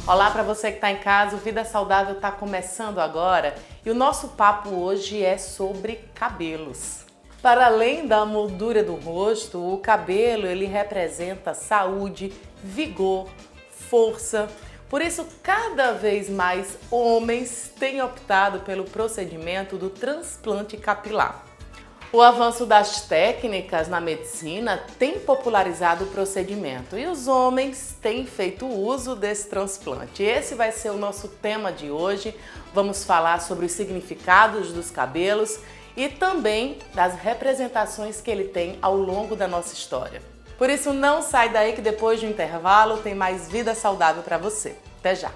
Olá para você que está em casa, o Vida Saudável está começando agora e o nosso papo hoje é sobre cabelos. Para além da moldura do rosto, o cabelo ele representa saúde, vigor, força. Por isso, cada vez mais homens têm optado pelo procedimento do transplante capilar. O avanço das técnicas na medicina tem popularizado o procedimento e os homens têm feito uso desse transplante. Esse vai ser o nosso tema de hoje. Vamos falar sobre os significados dos cabelos e também das representações que ele tem ao longo da nossa história. Por isso, não sai daí que depois do intervalo tem mais vida saudável para você. Até já!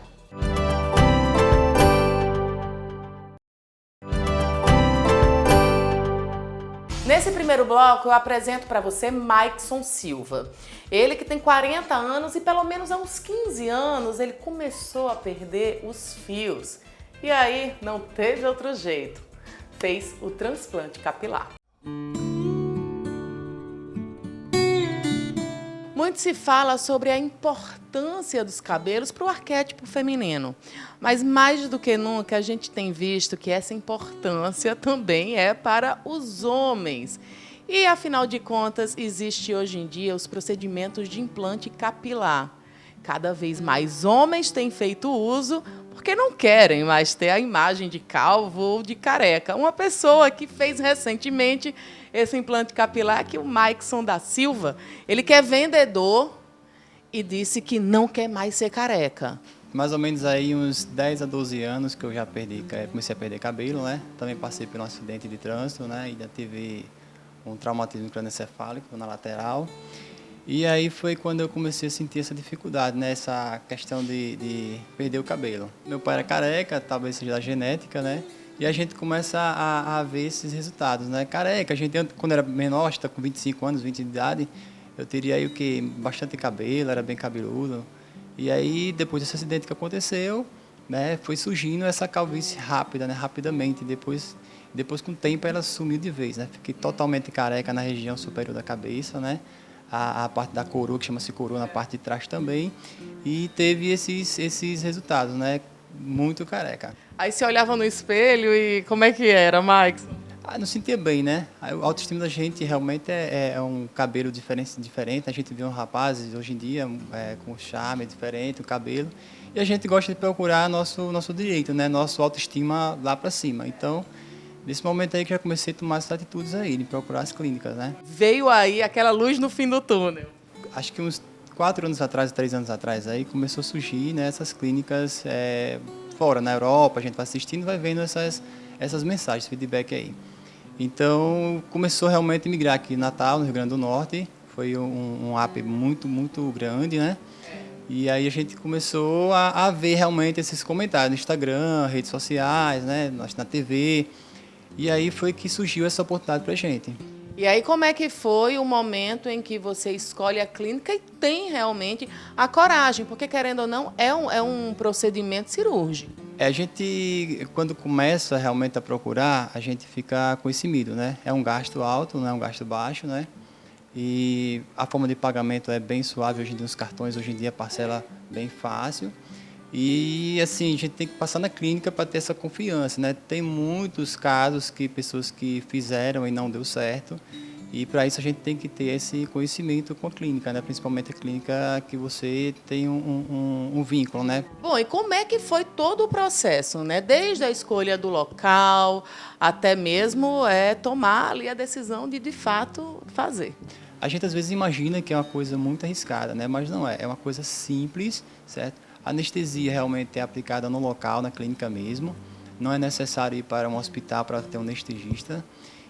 Nesse primeiro bloco eu apresento para você Maikson Silva. Ele que tem 40 anos e pelo menos há uns 15 anos ele começou a perder os fios. E aí não teve outro jeito, fez o transplante capilar. Muito se fala sobre a importância dos cabelos para o arquétipo feminino, mas mais do que nunca a gente tem visto que essa importância também é para os homens. E, afinal de contas, existe hoje em dia os procedimentos de implante capilar. Cada vez mais homens têm feito uso porque não querem mais ter a imagem de calvo ou de careca. Uma pessoa que fez recentemente esse implante capilar, que o Maikson da Silva, ele que é vendedor e disse que não quer mais ser careca. Mais ou menos aí uns 10 a 12 anos que eu já comecei a perder cabelo, né? Também passei por um acidente de trânsito, né? E já tive um traumatismo crânioencefálico na lateral. E aí foi quando eu comecei a sentir essa dificuldade, né? Essa questão de perder o cabelo. Meu pai era careca, talvez seja da genética, né? E a gente começa a ver esses resultados, né? Careca, a gente quando era menor, está com 25 anos, 20 de idade, eu teria aí o quê? Bastante cabelo, era bem cabeludo. E aí, depois desse acidente que aconteceu, né, foi surgindo essa calvície rápida, né? Rapidamente. Depois com o tempo, ela sumiu de vez, né? Fiquei totalmente careca na região superior da cabeça, né? A parte da coroa, que chama-se coroa, na parte de trás também. E teve esses resultados, né? Muito careca. Aí você olhava no espelho e como é que era, Maikson? Não sentia bem, né? A autoestima da gente realmente é um cabelo diferente. A gente vê uns rapazes hoje em dia com charme diferente, o cabelo. E a gente gosta de procurar nosso direito, né? Nossa autoestima lá para cima. Então, nesse momento aí que já comecei a tomar essas atitudes aí, de procurar as clínicas, né? Veio aí aquela luz no fim do túnel. Acho que uns 4 anos atrás, 3 anos atrás, aí começou a surgir, né, essas clínicas fora, na Europa. A gente vai assistindo e vai vendo essas mensagens, esse feedback aí. Então, começou realmente a migrar aqui em Natal, no Rio Grande do Norte. Foi um app muito, muito grande, né? E aí a gente começou a ver realmente esses comentários no Instagram, redes sociais, né, na TV. E aí foi que surgiu essa oportunidade para a gente. E aí como é que foi o momento em que você escolhe a clínica e tem realmente a coragem? Porque, querendo ou não, é um procedimento cirúrgico. A gente, quando começa realmente a procurar, a gente fica com esse medo, né? É um gasto alto, não é um gasto baixo, né? E a forma de pagamento é bem suave hoje em dia, os cartões hoje em dia parcela bem fácil. E assim, a gente tem que passar na clínica para ter essa confiança, né? Tem muitos casos que pessoas que fizeram e não deu certo. E para isso a gente tem que ter esse conhecimento com a clínica, né? Principalmente a clínica que você tem um vínculo, né? Bom, e como é que foi todo o processo, né? Desde a escolha do local até mesmo tomar ali a decisão de fato fazer. A gente às vezes imagina que é uma coisa muito arriscada, né? Mas não é. É uma coisa simples, certo? A anestesia realmente é aplicada no local, na clínica mesmo. Não é necessário ir para um hospital para ter um anestesista.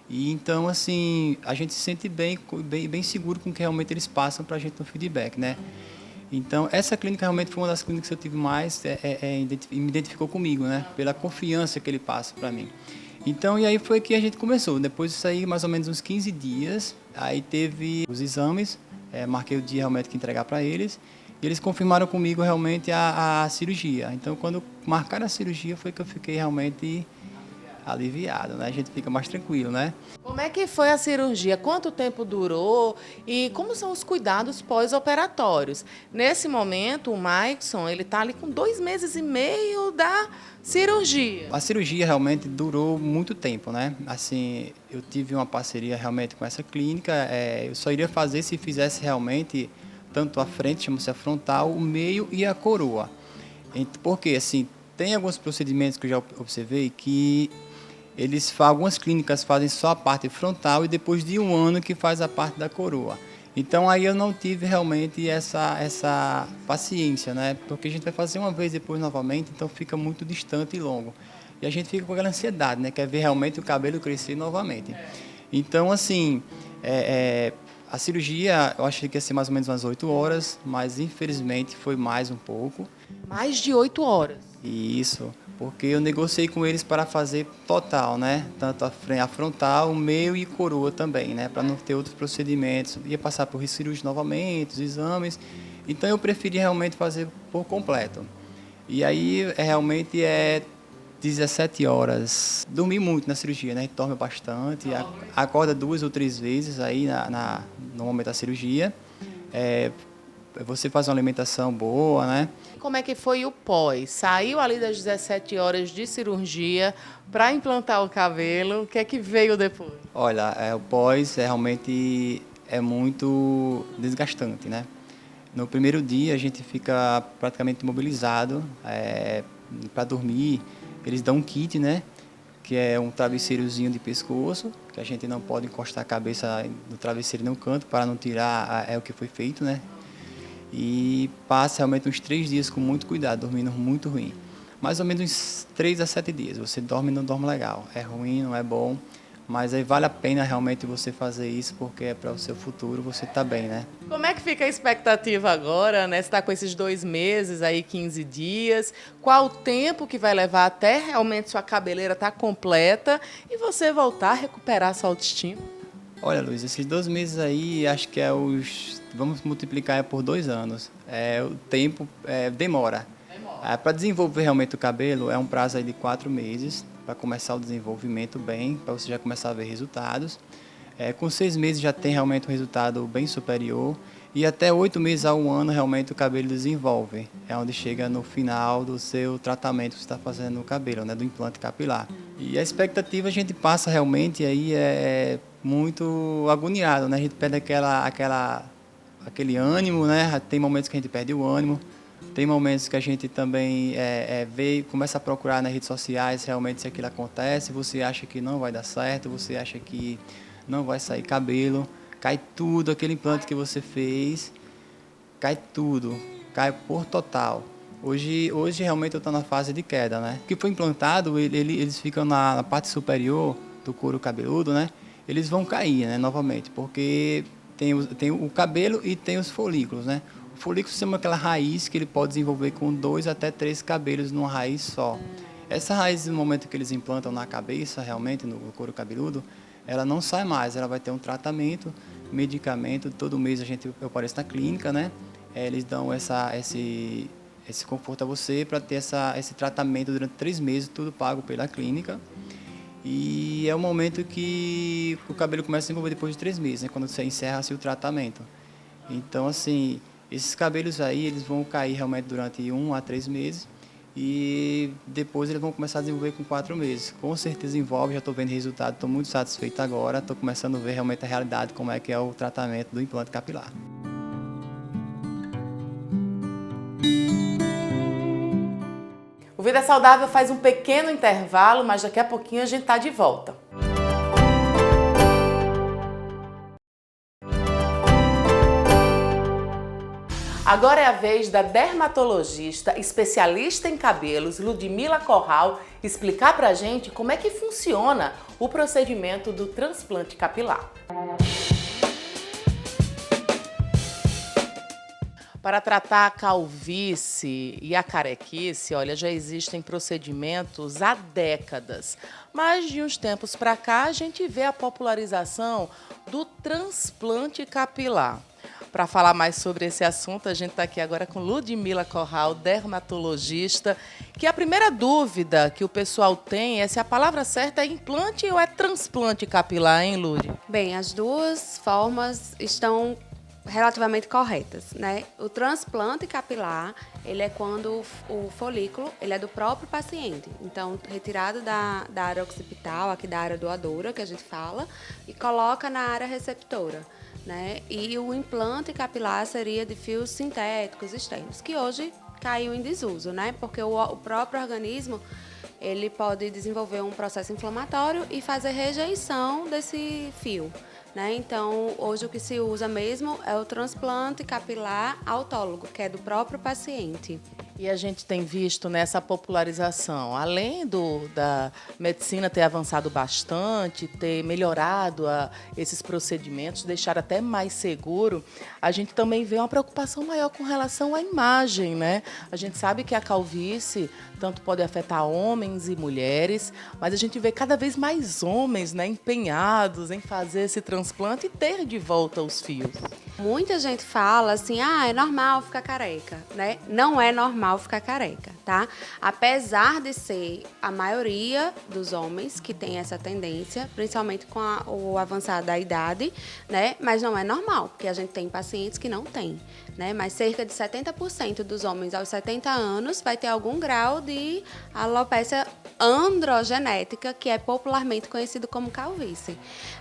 E então, assim, a gente se sente bem seguro com o que realmente eles passam para a gente no feedback, né? Então, essa clínica realmente foi uma das clínicas que eu tive mais, me identificou comigo, né? Pela confiança que ele passa para mim. Então, e aí foi que a gente começou. Depois disso aí, mais ou menos uns 15 dias, aí teve os exames, marquei o dia realmente que entregar para eles, e eles confirmaram comigo realmente a cirurgia. Então, quando marcaram a cirurgia, foi que eu fiquei realmente aliviado, né? A gente fica mais tranquilo, né? Como é que foi a cirurgia? Quanto tempo durou? E como são os cuidados pós-operatórios? Nesse momento, o Maicson, ele está ali com 2 meses e meio da cirurgia. A cirurgia realmente durou muito tempo, né? Assim, eu tive uma parceria realmente com essa clínica. Eu só iria fazer se fizesse realmente tanto a frente, chama-se a frontal, o meio e a coroa. Porque, assim, tem alguns procedimentos que eu já observei que algumas clínicas fazem só a parte frontal e depois de um ano que faz a parte da coroa. Então aí eu não tive realmente essa paciência, né? Porque a gente vai fazer uma vez depois novamente, então fica muito distante e longo. E a gente fica com aquela ansiedade, né? Quer ver realmente o cabelo crescer novamente. Então, assim, a cirurgia eu achei que ia ser mais ou menos umas 8 horas, mas infelizmente foi mais um pouco. Mais de 8 horas. Isso, porque eu negociei com eles para fazer total, né? Tanto a frontal, o meio e coroa também, né? Para não ter outros procedimentos. Ia passar por cirurgia novamente, os exames. Então eu preferi realmente fazer por completo. E aí realmente 17 horas. Dormi muito na cirurgia, né? Dorme bastante, acorda 2 ou 3 vezes aí no momento da cirurgia. Você faz uma alimentação boa, né? Como é que foi o pós? Saiu ali das 17 horas de cirurgia para implantar o cabelo. O que é que veio depois? Olha, o pós realmente é muito desgastante, né? No primeiro dia a gente fica praticamente imobilizado para dormir. Eles dão um kit, né? Que é um travesseirozinho de pescoço, que a gente não pode encostar a cabeça no travesseiro no canto para não tirar o que foi feito, né? E passa realmente uns 3 dias com muito cuidado, dormindo muito ruim. Mais ou menos uns 3 a 7 dias. Você dorme e não dorme legal. É ruim, não é bom, mas aí vale a pena realmente você fazer isso, porque é para o seu futuro, você tá bem, né? Como é que fica a expectativa agora, né? Você está com esses 2 meses, aí 15 dias. Qual o tempo que vai levar até realmente sua cabeleira estar completa e você voltar a recuperar sua autoestima? Olha, Luiz, esses 2 meses aí, acho que vamos multiplicar por 2 anos. O tempo demora. Para desenvolver realmente o cabelo, é um prazo aí de 4 meses, para começar o desenvolvimento bem, para você já começar a ver resultados. Com 6 meses já tem realmente um resultado bem superior. E até 8 meses a 1 ano, realmente o cabelo desenvolve. É onde chega no final do seu tratamento que você está fazendo no cabelo, né, do implante capilar. E a expectativa a gente passa realmente aí muito agoniado, né? A gente perde aquele ânimo, né? Tem momentos que a gente perde o ânimo, tem momentos que a gente também começa a procurar nas redes sociais realmente se aquilo acontece, você acha que não vai dar certo, você acha que não vai sair cabelo, cai tudo, aquele implante que você fez, cai tudo, cai por total. Hoje realmente eu estou na fase de queda, né? O que foi implantado, eles ficam na parte superior do couro cabeludo, né? Eles vão cair, né, novamente, porque tem o cabelo e tem os folículos, né? O folículo se chama aquela raiz que ele pode desenvolver com 2 até 3 cabelos numa raiz só. Essa raiz, no momento que eles implantam na cabeça, realmente, no couro cabeludo, ela não sai mais, ela vai ter um tratamento, medicamento, todo mês eu apareço na clínica, né? Eles dão esse conforto a você para ter esse tratamento durante 3 meses, tudo pago pela clínica. E é o momento que o cabelo começa a se desenvolver depois de 3 meses, né? Quando você encerra-se o tratamento. Então, assim, esses cabelos aí, eles vão cair realmente durante 1 a 3 meses. E depois eles vão começar a desenvolver com 4 meses. Com certeza envolve, já estou vendo resultado, estou muito satisfeito agora, estou começando a ver realmente a realidade, como é que é o tratamento do implante capilar. O Vida Saudável faz um pequeno intervalo, mas daqui a pouquinho a gente está de volta. Agora é a vez da dermatologista, especialista em cabelos, Ludmila Corral, explicar pra gente como é que funciona o procedimento do transplante capilar. Para tratar a calvície e a carequice, olha, já existem procedimentos há décadas. Mas de uns tempos para cá, a gente vê a popularização do transplante capilar. para falar mais sobre esse assunto. A gente está aqui agora com Ludmila Corral, dermatologista, que a primeira dúvida que o pessoal tem é se a palavra certa é implante ou é transplante capilar, hein, Lud? Bem, as duas formas estão relativamente corretas, né? O transplante capilar, ele é quando o folículo, ele é do próprio paciente. Então, retirado da área occipital, aqui da área doadora, que a gente fala, e coloca na área receptora, né? E o implante capilar seria de fios sintéticos externos, que hoje caiu em desuso, né? Porque o próprio organismo, ele pode desenvolver um processo inflamatório e fazer rejeição desse fio, né? Então, hoje o que se usa mesmo é o transplante capilar autólogo, que é do próprio paciente. E a gente tem visto nessa popularização, além da medicina ter avançado bastante, ter melhorado esses procedimentos, deixar até mais seguro, a gente também vê uma preocupação maior com relação à imagem, né? A gente sabe que a calvície tanto pode afetar homens e mulheres, mas a gente vê cada vez mais homens, né, empenhados em fazer esse transplante e ter de volta os fios. Muita gente fala assim, é normal ficar careca, né? Não é normal ficar careca, tá? Apesar de ser a maioria dos homens que tem essa tendência, principalmente com o avançar da idade, né? Mas não é normal, porque a gente tem pacientes que não têm, né? Mas cerca de 70% dos homens aos 70 anos vai ter algum grau de alopecia androgenética, que é popularmente conhecido como calvície,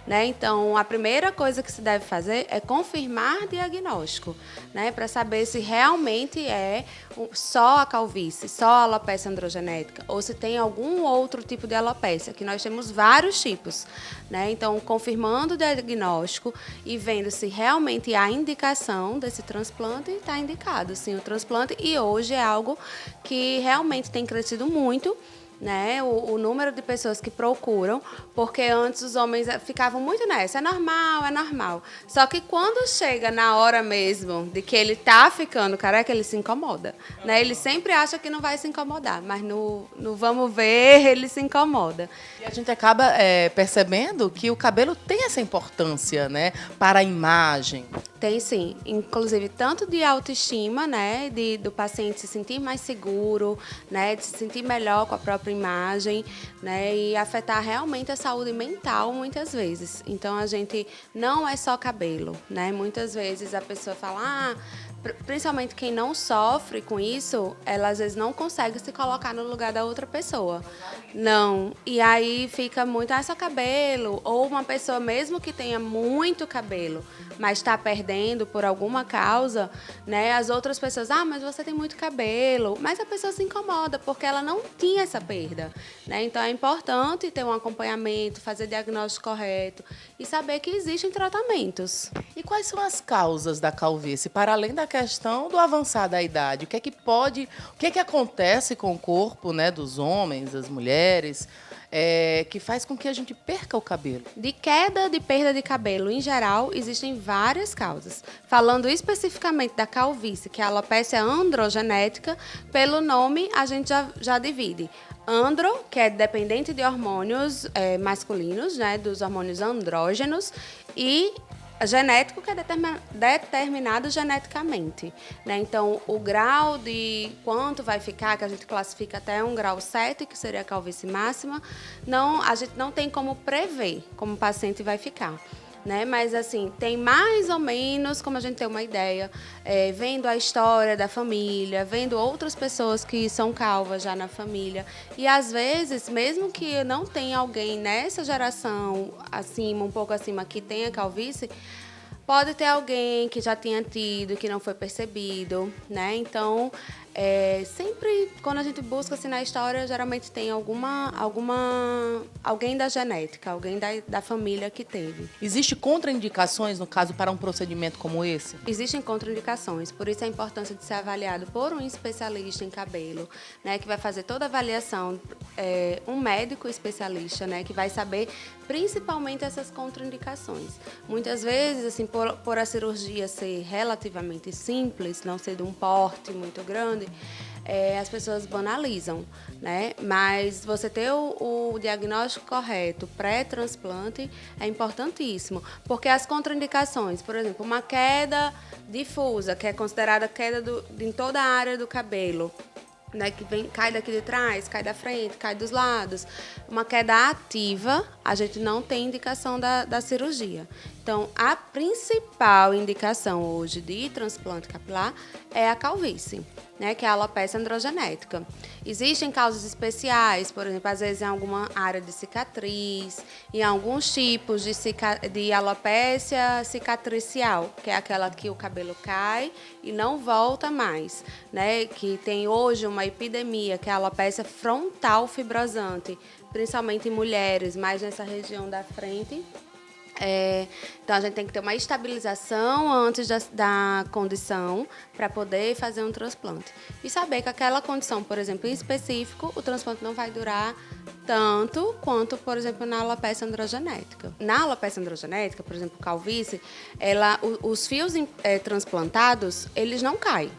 né? Então, a primeira coisa que se deve fazer é confirmar diagnóstico, né, para saber se realmente é só a calvície, só a alopecia androgenética, ou se tem algum outro tipo de alopecia, que nós temos vários tipos, né? Então, confirmando o diagnóstico e vendo se realmente há indicação desse transplante, está indicado, sim, o transplante, e hoje é algo que realmente tem crescido muito, né, o número de pessoas que procuram, porque antes os homens ficavam muito nessa, é normal. Só que quando chega na hora mesmo de que ele tá ficando careca, ele se incomoda, né? Ele sempre acha que não vai se incomodar, mas no vamos ver, ele se incomoda. E a gente acaba percebendo que o cabelo tem essa importância, né, para a imagem. Tem sim, inclusive tanto de autoestima, né, do paciente se sentir mais seguro, né, de se sentir melhor com a própria imagem, né, e afetar realmente a saúde mental muitas vezes. Então a gente não é só cabelo, né? Muitas vezes a pessoa fala, principalmente quem não sofre com isso, ela às vezes não consegue se colocar no lugar da outra pessoa. Não. E aí fica muito, só cabelo. Ou uma pessoa mesmo que tenha muito cabelo, mas está perdendo por alguma causa, né? As outras pessoas, mas você tem muito cabelo. Mas a pessoa se incomoda porque ela não tinha essa perda, né? Então é importante ter um acompanhamento, fazer diagnóstico correto e saber que existem tratamentos. E quais são as causas da calvície, para além da questão do avançar da idade? O que é que acontece com o corpo, né, dos homens, das mulheres, que faz com que a gente perca o cabelo? De queda, de perda de cabelo, em geral, existem várias causas. Falando especificamente da calvície, que é a alopecia androgenética, pelo nome a gente já divide. Andro, que é dependente de hormônios masculinos, né, dos hormônios andrógenos, e genético, que é determinado geneticamente, né? Então, o grau de quanto vai ficar, que a gente classifica até um grau 7, que seria a calvície máxima, a gente não tem como prever como o paciente vai ficar, né? Mas, assim, tem mais ou menos, como a gente tem uma ideia, vendo a história da família, vendo outras pessoas que são calvas já na família. E, às vezes, mesmo que não tenha alguém nessa geração, acima, um pouco acima, que tenha calvície, pode ter alguém que já tinha tido, que não foi percebido, né? Então, sempre quando a gente busca assim na história, geralmente tem alguém da genética, alguém da família que teve. Existe contraindicações, no caso, para um procedimento como esse? Existem contraindicações, por isso a importância de ser avaliado por um especialista em cabelo, né, que vai fazer toda a avaliação, um médico especialista, né, que vai saber principalmente essas contraindicações. Muitas vezes, assim, por a cirurgia ser relativamente simples, não ser de um porte muito grande, as pessoas banalizam, né? Mas você ter o diagnóstico correto pré-transplante é importantíssimo, porque as contraindicações, por exemplo, uma queda difusa, que é considerada queda em toda a área do cabelo, né, que cai daqui de trás, cai da frente, cai dos lados. Uma queda ativa, a gente não tem indicação da cirurgia. Então, a principal indicação hoje de transplante capilar é a calvície, né, que é a alopecia androgenética. Existem causas especiais, por exemplo, às vezes em alguma área de cicatriz, em alguns tipos de alopecia cicatricial, que é aquela que o cabelo cai e não volta mais, né, que tem hoje uma epidemia, que é a alopecia frontal fibrosante, principalmente em mulheres, mais nessa região da frente. Então, a gente tem que ter uma estabilização antes da condição para poder fazer um transplante. E saber que aquela condição, por exemplo, em específico, o transplante não vai durar tanto quanto, por exemplo, na alopecia androgenética. Na alopecia androgenética, por exemplo, calvície, os fios transplantados, eles não caem.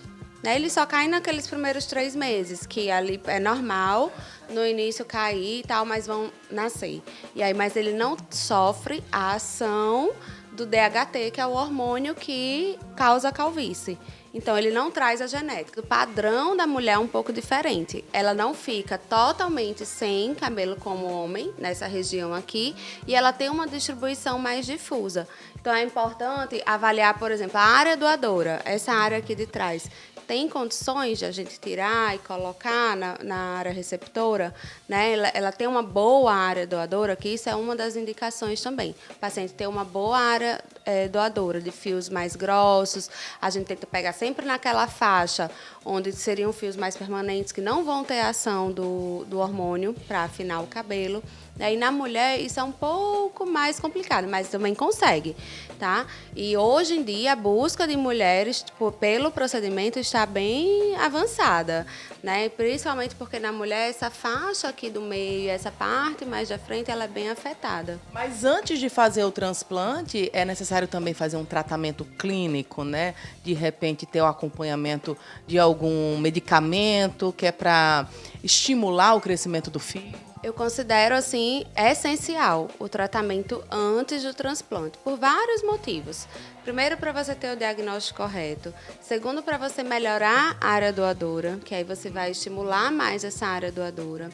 Né? Eles só caem naqueles primeiros 3 meses, que ali é normal, no início cair e tal, mas vão nascer. E aí, mas ele não sofre a ação do DHT, que é o hormônio que causa a calvície. Então, ele não traz a genética. O padrão da mulher é um pouco diferente. Ela não fica totalmente sem cabelo como o homem, nessa região aqui, e ela tem uma distribuição mais difusa. Então, é importante avaliar, por exemplo, a área doadora, essa área aqui de trás. Tem condições de a gente tirar e colocar na área receptora, né? Ela tem uma boa área doadora, que isso é uma das indicações também. O paciente ter uma boa área doadora, de fios mais grossos. A gente tenta pegar sempre naquela faixa onde seriam fios mais permanentes, que não vão ter ação do hormônio para afinar o cabelo. E na mulher isso é um pouco mais complicado, mas também consegue, tá? E hoje em dia a busca de mulheres pelo procedimento está bem avançada, né? Principalmente porque na mulher essa faixa aqui do meio, essa parte mais da frente, ela é bem afetada. Mas antes de fazer o transplante, é necessário também fazer um tratamento clínico, né? De repente ter o acompanhamento de algum medicamento que é para estimular o crescimento do fio. Eu considero, assim, essencial o tratamento antes do transplante, por vários motivos. Primeiro, para você ter o diagnóstico correto. Segundo, para você melhorar a área doadora, que aí você vai estimular mais essa área doadora.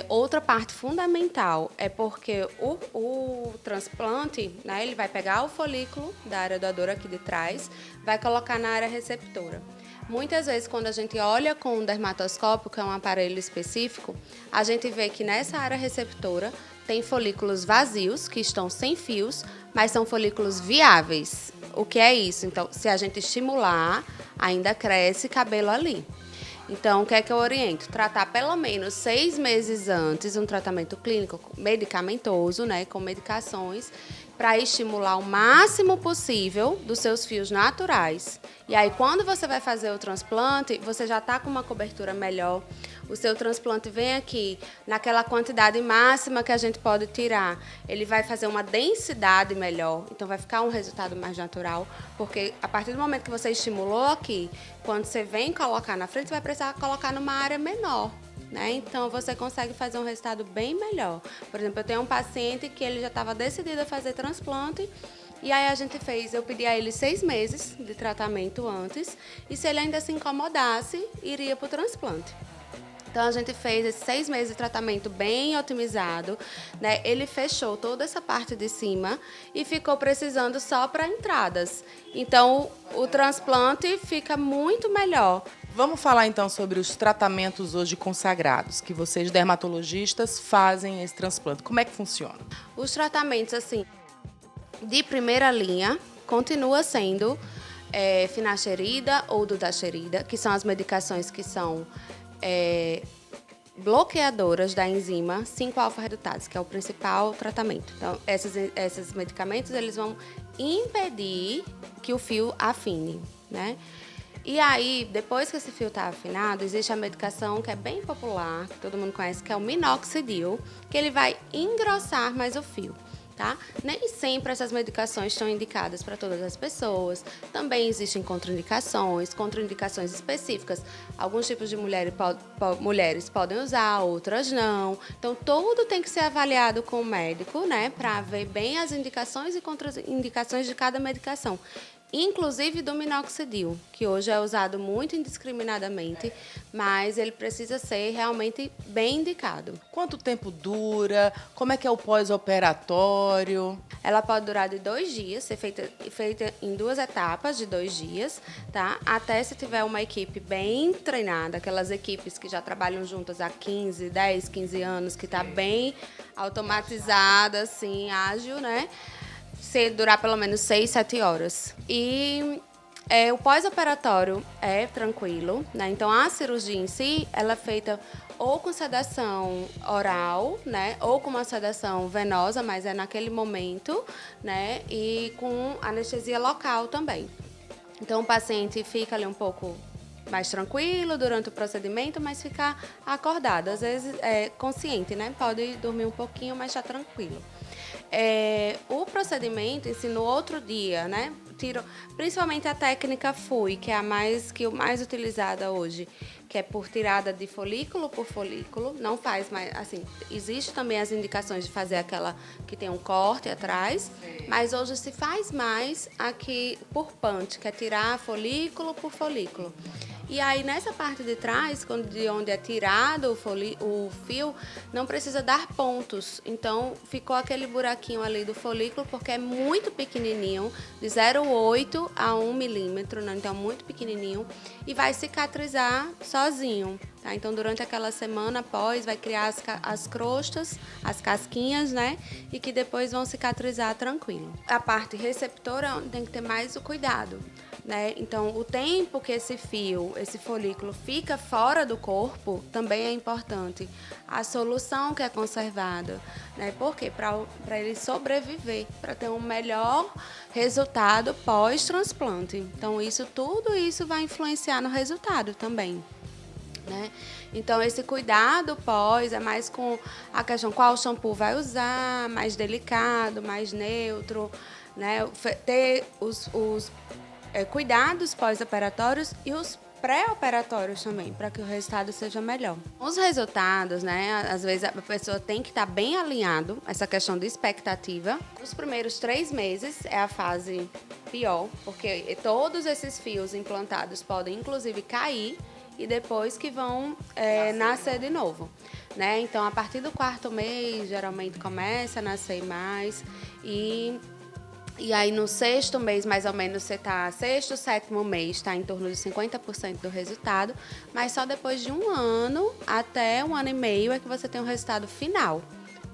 Outra parte fundamental é porque o transplante, né, ele vai pegar o folículo da área doadora aqui de trás, vai colocar na área receptora. Muitas vezes, quando a gente olha com um dermatoscópio, que é um aparelho específico, a gente vê que nessa área receptora tem folículos vazios, que estão sem fios, mas são folículos viáveis. O que é isso? Então, se a gente estimular, ainda cresce cabelo ali. Então, o que é que eu oriento? Tratar pelo menos 6 meses antes um tratamento clínico medicamentoso, né, com medicações, para estimular o máximo possível dos seus fios naturais. E aí, quando você vai fazer o transplante, você já está com uma cobertura melhor. O seu transplante vem aqui naquela quantidade máxima que a gente pode tirar. Ele vai fazer uma densidade melhor, então vai ficar um resultado mais natural, porque a partir do momento que você estimulou aqui, quando você vem colocar na frente, você vai precisar colocar numa área menor. Né? Então, você consegue fazer um resultado bem melhor. Por exemplo, eu tenho um paciente que ele já estava decidido a fazer transplante, e aí eu pedi a ele 6 meses de tratamento antes, e se ele ainda se incomodasse, iria para o transplante. Então, a gente fez esses 6 meses de tratamento bem otimizado, né? Ele fechou toda essa parte de cima e ficou precisando só para entradas. Então, o transplante fica muito melhor. Vamos falar então sobre os tratamentos hoje consagrados, que vocês dermatologistas fazem esse transplante. Como é que funciona? Os tratamentos, assim, de primeira linha, continua sendo finasterida ou dutasterida, que são as medicações que são bloqueadoras da enzima 5-alfa-redutase, que é o principal tratamento. Então, esses medicamentos eles vão impedir que o fio afine, né? E aí, depois que esse fio está afinado, existe a medicação que é bem popular, que todo mundo conhece, que é o minoxidil, que ele vai engrossar mais o fio. tá? Nem sempre essas medicações estão indicadas para todas as pessoas. Também existem contraindicações específicas. Alguns tipos de mulheres podem usar, outras não. Então, tudo tem que ser avaliado com o médico, né, para ver bem as indicações e contraindicações de cada medicação. Inclusive do minoxidil, que hoje é usado muito indiscriminadamente, mas ele precisa ser realmente bem indicado. Quanto tempo dura? Como é que é o pós-operatório? Ela pode durar de 2 dias, ser feita em 2 etapas de 2 dias, tá? Até se tiver uma equipe bem treinada, aquelas equipes que já trabalham juntas há 10, 15 anos, que está bem automatizada, assim, ágil, né? Se durar pelo menos 6, 7 horas. E o pós-operatório é tranquilo, né? Então, a cirurgia em si, ela é feita ou com sedação oral, né? Ou com uma sedação venosa, mas é naquele momento, né? E com anestesia local também. Então, o paciente fica ali um pouco mais tranquilo durante o procedimento, mas fica acordado. Às vezes, consciente, né? Pode dormir um pouquinho, mas está tranquilo. O procedimento em si, no outro dia, né? Principalmente a técnica FUI, que é a mais utilizada hoje, que é por tirada de folículo por folículo. Não faz mais, assim, existe também as indicações de fazer aquela que tem um corte atrás, mas hoje se faz mais aqui por punch, que é tirar folículo por folículo. E aí, nessa parte de trás, de onde é tirado o fio, não precisa dar pontos. Então, ficou aquele buraquinho ali do folículo, porque é muito pequenininho, de 0,8 a 1 milímetro, né? Então, muito pequenininho, e vai cicatrizar sozinho. Tá? Então, durante aquela semana após, vai criar as crostas, as casquinhas, né? E que depois vão cicatrizar tranquilo. A parte receptora tem que ter mais o cuidado, né? Então, o tempo que esse folículo fica fora do corpo também é importante. A solução que é conservada, né? Por quê? Para ele sobreviver, para ter um melhor resultado pós-transplante. Então, tudo isso vai influenciar no resultado também, né? Então, esse cuidado pós é mais com a questão qual shampoo vai usar, mais delicado, mais neutro, né? Ter os cuidados pós-operatórios e os pré-operatórios também, para que o resultado seja melhor. Os resultados, né? Às vezes a pessoa tem que estar bem alinhado, essa questão de expectativa. Os primeiros 3 meses é a fase pior, porque todos esses fios implantados podem, inclusive, cair e depois que vão nascer de novo, né? Então, a partir do 4º mês, geralmente começa a nascer mais e aí, no 6º mês, mais ou menos, você está... 6º, 7º mês, está em torno de 50% do resultado. Mas só depois de 1 ano, até 1 ano e meio, é que você tem o resultado final,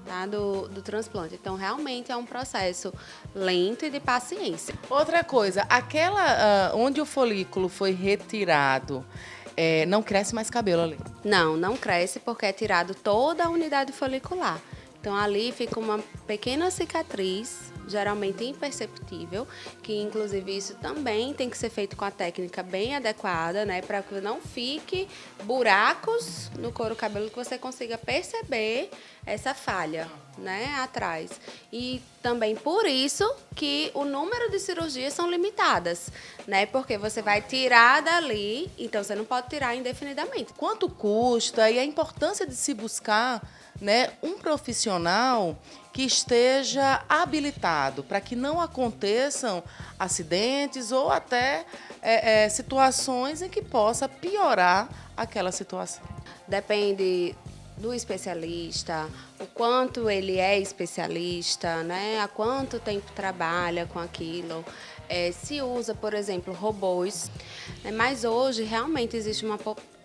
tá, do transplante. Então, realmente, é um processo lento e de paciência. Outra coisa, onde o folículo foi retirado, não cresce mais cabelo ali? Não cresce porque é tirado toda a unidade folicular. Então, ali fica uma pequena cicatriz, geralmente imperceptível, que inclusive isso também tem que ser feito com a técnica bem adequada, né, para que não fique buracos no couro cabeludo, que você consiga perceber essa falha, né, atrás. E também por isso que o número de cirurgias são limitadas, né, porque você vai tirar dali, então você não pode tirar indefinidamente. Quanto custa e a importância de se buscar, né, um profissional que esteja habilitado para que não aconteçam acidentes ou até situações em que possa piorar aquela situação? Depende do especialista, o quanto ele é especialista, né? Há quanto tempo trabalha com aquilo. Se usa, por exemplo, robôs. Mas hoje realmente existe uma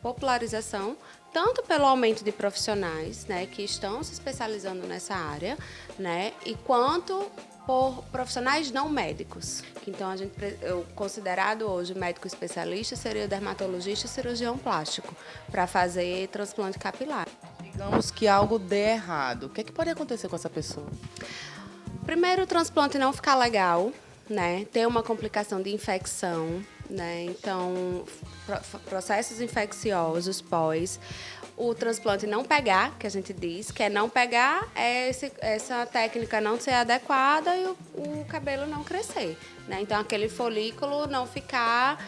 popularização, tanto pelo aumento de profissionais, né, que estão se especializando nessa área, né, e quanto por profissionais não médicos. Então, eu considerado hoje médico especialista seria o dermatologista e cirurgião plástico para fazer transplante capilar. Digamos que algo dê errado. O que é que pode acontecer com essa pessoa? Primeiro, o transplante não ficar legal, né, ter uma complicação de infecção, né, então processos infecciosos pós, o transplante não pegar, que a gente diz, que é não pegar, essa técnica não ser adequada e o cabelo não crescer, né? Então, aquele folículo não ficar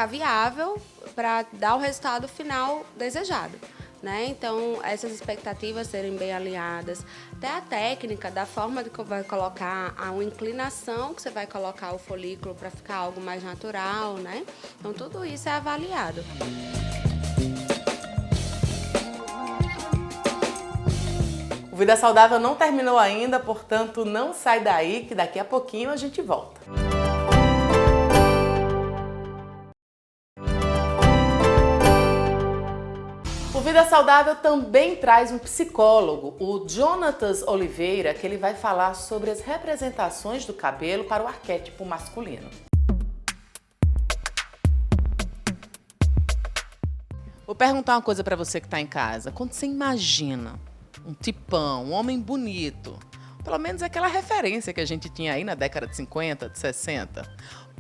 viável para dar o resultado final desejado, né? Então, essas expectativas serem bem alinhadas, até a técnica, da forma que vai colocar, a inclinação que você vai colocar o folículo para ficar algo mais natural, né? Então, tudo isso é avaliado. O Vida Saudável não terminou ainda, portanto, não sai daí que daqui a pouquinho a gente volta. O Vida Saudável também traz um psicólogo, o Jonatas Oliveira, que ele vai falar sobre as representações do cabelo para o arquétipo masculino. Vou perguntar uma coisa para você que está em casa. Quando você imagina um tipão, um homem bonito, pelo menos aquela referência que a gente tinha aí na década de 50, de 60,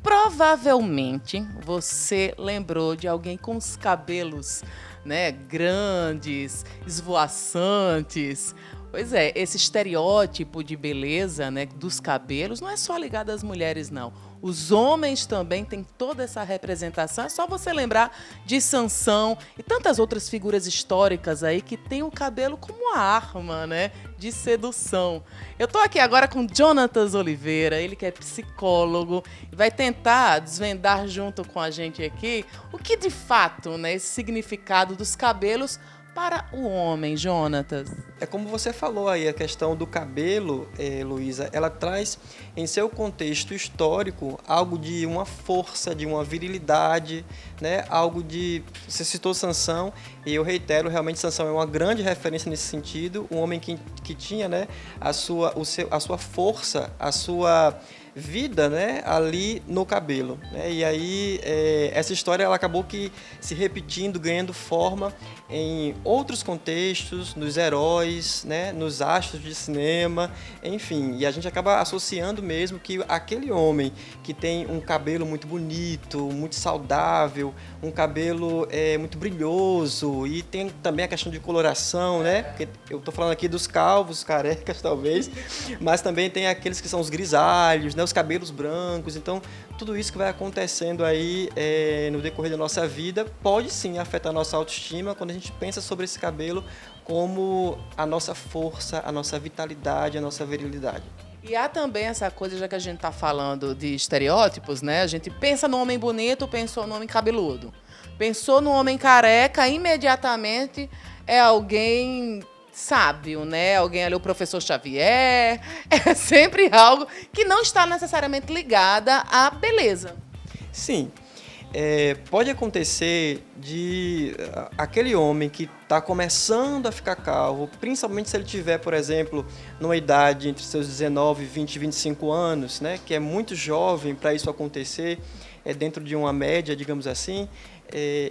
provavelmente você lembrou de alguém com os cabelos, né, grandes, esvoaçantes. Pois é, esse estereótipo de beleza, né, dos cabelos não é só ligado às mulheres, não. Os homens também têm toda essa representação. É só você lembrar de Sansão e tantas outras figuras históricas aí que têm o cabelo como uma arma, né, de sedução. Eu tô aqui agora com Jonatas Oliveira, ele que é psicólogo, e vai tentar desvendar junto com a gente aqui o que de fato, né, esse significado dos cabelos para o homem, Jonatas. É como você falou aí, a questão do cabelo, Luísa, ela traz em seu contexto histórico algo de uma força, de uma virilidade, né? Algo de... Você citou Sansão, e eu reitero, realmente Sansão é uma grande referência nesse sentido, um homem que tinha, né, a sua força, a sua vida, né, ali no cabelo, né? E aí essa história ela acabou que se repetindo, ganhando forma em outros contextos, nos heróis, né, nos astros de cinema, enfim, e a gente acaba associando mesmo que aquele homem que tem um cabelo muito bonito, muito saudável, um cabelo muito brilhoso, e tem também a questão de coloração, né? Porque eu estou falando aqui dos calvos, carecas talvez, mas também tem aqueles que são os grisalhos, né? Os cabelos brancos. Então, tudo isso que vai acontecendo aí no decorrer da nossa vida pode sim afetar a nossa autoestima quando a gente pensa sobre esse cabelo como a nossa força, a nossa vitalidade, a nossa virilidade. E há também essa coisa, já que a gente está falando de estereótipos, né? A gente pensa no homem bonito, pensou no homem cabeludo. Pensou no homem careca, imediatamente é alguém sábio, né? Alguém ali, o professor Xavier, é sempre algo que não está necessariamente ligada à beleza. Sim, pode acontecer de aquele homem que está começando a ficar calvo, principalmente se ele tiver, por exemplo, numa idade entre seus 19, 20 e 25 anos, né? Que é muito jovem para isso acontecer, dentro de uma média, digamos assim,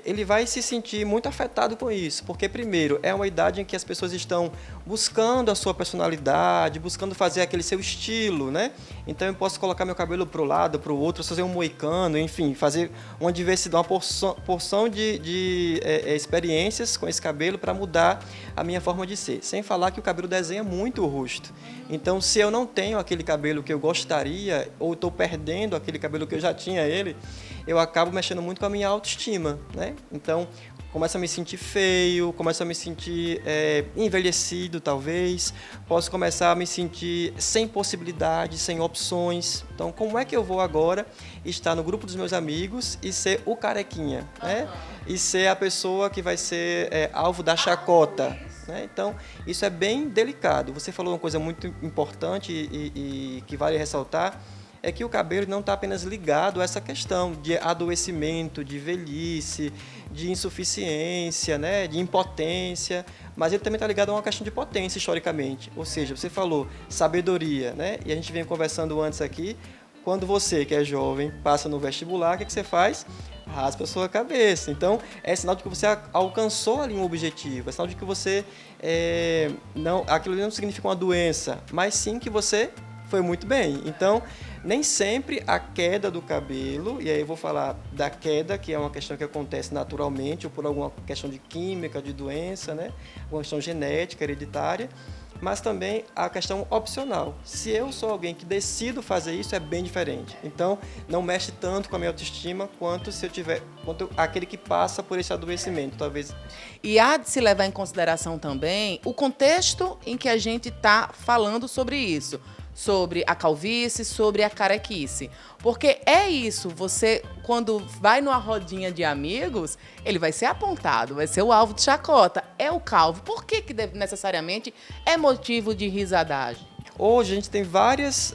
ele vai se sentir muito afetado com isso, porque primeiro é uma idade em que as pessoas estão buscando a sua personalidade, buscando fazer aquele seu estilo, né? Então eu posso colocar meu cabelo para o lado, para o outro, fazer um moicano, enfim, fazer uma diversidade, uma porção de experiências com esse cabelo para mudar a minha forma de ser. Sem falar que o cabelo desenha muito o rosto. Então, se eu não tenho aquele cabelo que eu gostaria, ou estou perdendo aquele cabelo que eu já tinha eu acabo mexendo muito com a minha autoestima, né? Então, começo a me sentir feio, começo a me sentir envelhecido, talvez. Posso começar a me sentir sem possibilidades, sem opções. Então, como é que eu vou agora estar no grupo dos meus amigos e ser o carequinha, né? E ser a pessoa que vai ser alvo da chacota, né? Então, isso é bem delicado. Você falou uma coisa muito importante e que vale ressaltar, é que o cabelo não está apenas ligado a essa questão de adoecimento, de velhice, de insuficiência, né, de impotência, mas ele também está ligado a uma questão de potência historicamente. Ou seja, você falou sabedoria, né, e a gente vem conversando antes aqui, quando você, que é jovem, passa no vestibular, o que você faz? Raspa a sua cabeça. Então, é sinal de que você alcançou ali um objetivo, é sinal de que você, aquilo ali não significa uma doença, mas sim que você foi muito bem. Então, Nem sempre a queda do cabelo, e aí eu vou falar da queda, que é uma questão que acontece naturalmente, ou por alguma questão de química, de doença, né? Uma questão genética, hereditária, mas também a questão opcional. Se eu sou alguém que decido fazer isso, é bem diferente. Então, não mexe tanto com a minha autoestima quanto se eu tiver, quanto aquele que passa por esse adoecimento, talvez. E há de se levar em consideração também o contexto em que a gente está falando sobre isso. Sobre a calvície, sobre a carequice. Porque é isso, você, quando vai numa rodinha de amigos, ele vai ser apontado, vai ser o alvo de chacota. É o calvo. Por que necessariamente é motivo de risadagem? Hoje a gente tem vários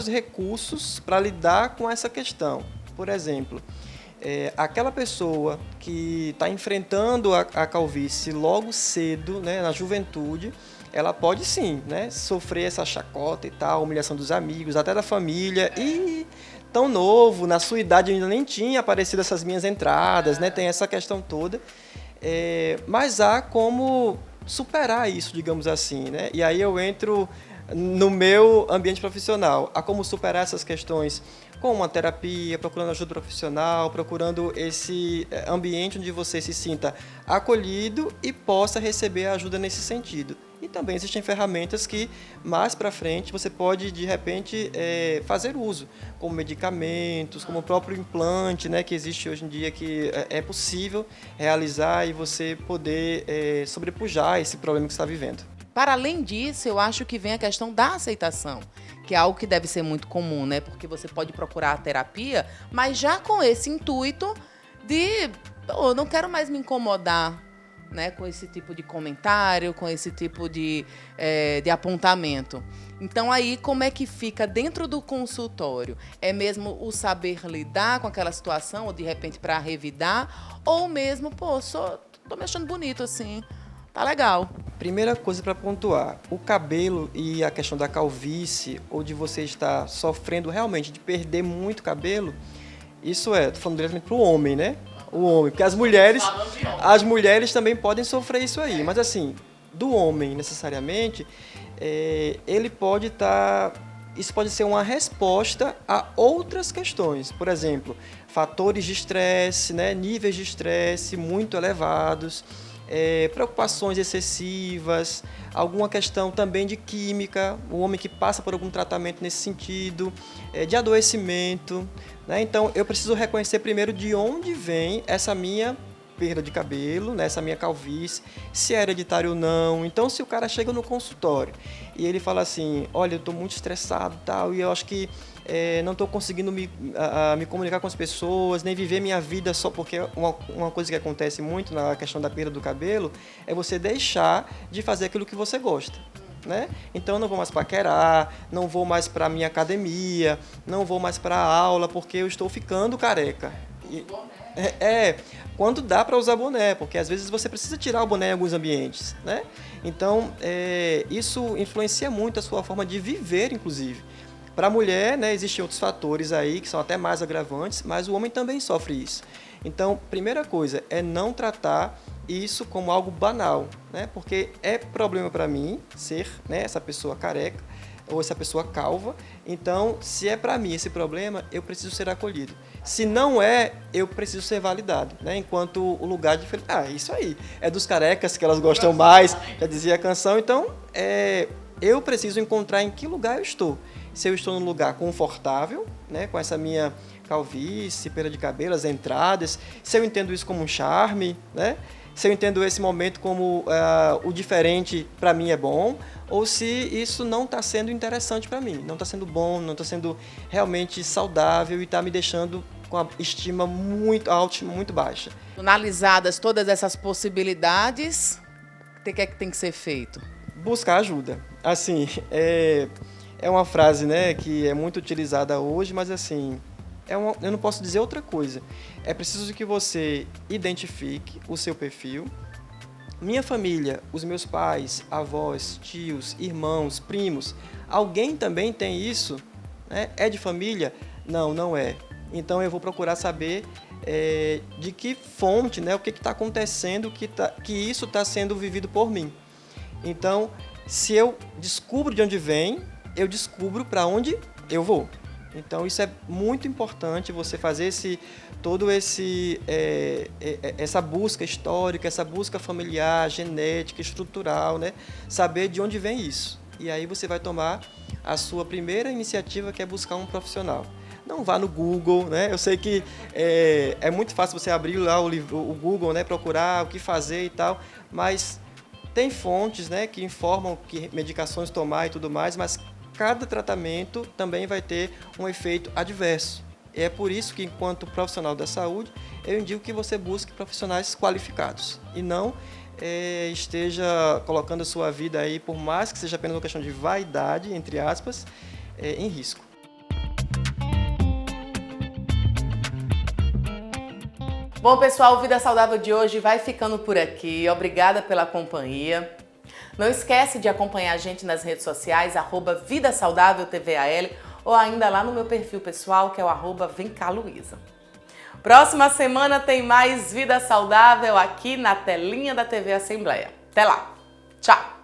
recursos para lidar com essa questão. Por exemplo, aquela pessoa que está enfrentando a calvície logo cedo, né, na juventude, ela pode sim, né, sofrer essa chacota e tal, humilhação dos amigos, até da família. E tão novo, na sua idade ainda nem tinha aparecido essas minhas entradas, né, tem essa questão toda. Mas há como superar isso, digamos assim, né? E aí eu entro no meu ambiente profissional. Há como superar essas questões com uma terapia, procurando ajuda profissional, procurando esse ambiente onde você se sinta acolhido e possa receber ajuda nesse sentido. E também existem ferramentas que, mais para frente, você pode, de repente, fazer uso, como medicamentos, como o próprio implante, né, que existe hoje em dia, que é possível realizar e você poder sobrepujar esse problema que você está vivendo. Para além disso, eu acho que vem a questão da aceitação, que é algo que deve ser muito comum, né? Porque você pode procurar a terapia, mas já com esse intuito de, não quero mais me incomodar, né, com esse tipo de comentário, com esse tipo de apontamento. Então, aí, como é que fica dentro do consultório? É mesmo o saber lidar com aquela situação, ou de repente para revidar, ou mesmo, tô me achando bonito assim, tá legal. Primeira coisa para pontuar, o cabelo e a questão da calvície, ou de você estar sofrendo realmente de perder muito cabelo, isso tô falando diretamente para o homem, né? O homem, porque as mulheres também podem sofrer isso aí, mas assim, do homem necessariamente, ele pode isso pode ser uma resposta a outras questões, por exemplo, fatores de estresse, né? Níveis de estresse muito elevados, preocupações excessivas, alguma questão também de química, o homem que passa por algum tratamento nesse sentido, de adoecimento, né? Então, eu preciso reconhecer primeiro de onde vem essa minha perda de cabelo, né? Essa minha calvície, se é hereditário ou não. Então, se o cara chega no consultório e ele fala assim, olha, eu estou muito estressado e tal, e eu acho que não estou conseguindo me comunicar com as pessoas, nem viver minha vida só porque uma coisa que acontece muito na questão da perda do cabelo é você deixar de fazer aquilo que você gosta, né? Então, eu não vou mais paquerar, não vou mais para a minha academia, não vou mais para a aula porque eu estou ficando careca. Quando dá para usar boné, porque às vezes você precisa tirar o boné em alguns ambientes, né? Então, isso influencia muito a sua forma de viver, inclusive. Para a mulher, né, existem outros fatores aí que são até mais agravantes, mas o homem também sofre isso. Então, primeira coisa é não tratar isso como algo banal, né? Porque é problema para mim ser, né, essa pessoa careca ou essa pessoa calva. Então, se é para mim esse problema, eu preciso ser acolhido. Se não é, eu preciso ser validado, né? Enquanto o lugar de isso aí é dos carecas que elas gostam mais, já dizia a canção. Então, eu preciso encontrar em que lugar eu estou. Se eu estou num lugar confortável, né, com essa minha calvície, perda de cabelo, as entradas, se eu entendo isso como um charme, né? Se eu entendo esse momento como o diferente para mim é bom, ou se isso não está sendo interessante para mim, não está sendo bom, não está sendo realmente saudável e está me deixando com a estima muito alta, muito baixa. Analisadas todas essas possibilidades, o que é que tem que ser feito? Buscar ajuda. Assim, é uma frase, né, que é muito utilizada hoje, mas assim, eu não posso dizer outra coisa. É preciso que você identifique o seu perfil. Minha família, os meus pais, avós, tios, irmãos, primos, alguém também tem isso? Né? É de família? Não, não é. Então eu vou procurar saber de que fonte, né, o que está acontecendo, que isso está sendo vivido por mim. Então, se eu descubro de onde vem, eu descubro para onde eu vou. Então isso é muito importante, você fazer essa busca histórica, essa busca familiar, genética, estrutural, né? Saber de onde vem isso. E aí você vai tomar a sua primeira iniciativa, que é buscar um profissional. Não vá no Google, né? Eu sei que é muito fácil você abrir lá o Google, né? Procurar o que fazer e tal, mas tem fontes, né, que informam que medicações tomar e tudo mais, mas cada tratamento também vai ter um efeito adverso. E é por isso que, enquanto profissional da saúde, eu indico que você busque profissionais qualificados e não esteja colocando a sua vida aí, por mais que seja apenas uma questão de vaidade, entre aspas, em risco. Bom, pessoal, o Vida Saudável de hoje vai ficando por aqui. Obrigada pela companhia. Não esquece de acompanhar a gente nas redes sociais, @VidaSaudávelTVAL, ou ainda lá no meu perfil pessoal, que é o @VemCaLuísa. Próxima semana tem mais Vida Saudável aqui na telinha da TV Assembleia. Até lá. Tchau!